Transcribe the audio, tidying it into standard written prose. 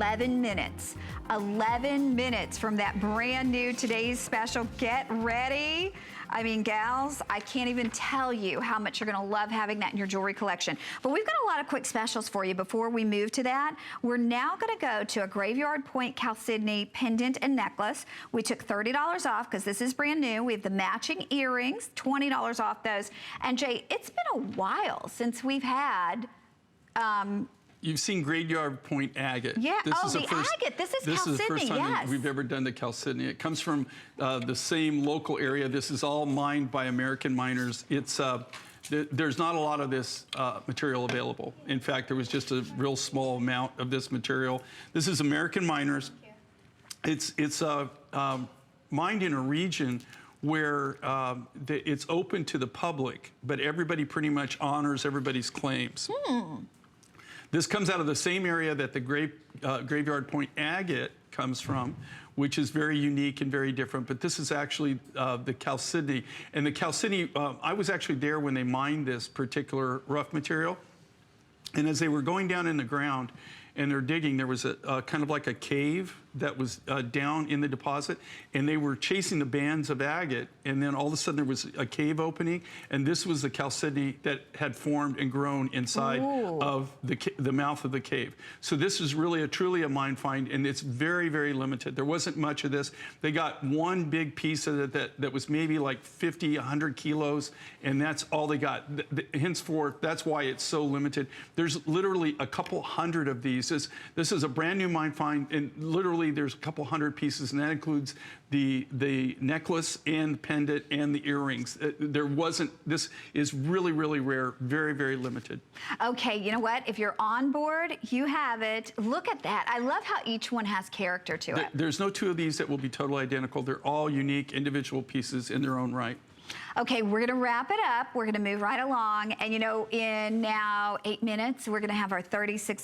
11 minutes. 11 minutes from that brand new today's special. Get ready. I mean, gals, I can't even tell you how much you're gonna love having that in your jewelry collection. But we've got a lot of quick specials for you before we move to that. We're now gonna go to a Graveyard Point Chalcedony pendant and necklace. We took $30 off because this is brand new. We have the matching earrings, $20 off those. And Jay, it's been a while since we've had, You've seen Graveyard Point agate. Yeah, agate. This is Chalcedony, This is the first time yes. we've ever done the Chalcedony. It comes from the same local area. This is all mined by American miners. It's there's not a lot of this material available. In fact, there was just a real small amount of this material. This is American miners. It's mined in a region where it's open to the public, but everybody pretty much honors everybody's claims. This comes out of the same area that the Graveyard Point agate comes from, which is very unique and very different. But this is actually the Chalcedony. And the Chalcedony, I was actually there when they mined this particular rough material. And as they were going down in the ground and they're digging, there was a kind of like a cave that was down in the deposit, and they were chasing the bands of agate, and then all of a sudden there was a cave opening, and this was the Chalcedony that had formed and grown inside of the mouth of the cave. So this is really truly a mine find, and it's very, very limited. There wasn't much of this. They got one big piece of it that was maybe like 50, 100 kilos, and that's all they got. Henceforth, that's why it's so limited. There's literally a couple hundred of these. This is a brand new mine find, and literally there's a couple hundred pieces, and that includes the necklace and pendant and the earrings. This is really, really rare, very, very limited. Okay, you know what? If you're on board, you have it. Look at that. I love how each one has character to it. There's no two of these that will be totally identical. They're all unique individual pieces in their own right. Okay, we're gonna wrap it up. We're gonna move right along. And you know, in now 8 minutes, we're gonna have our 36-inch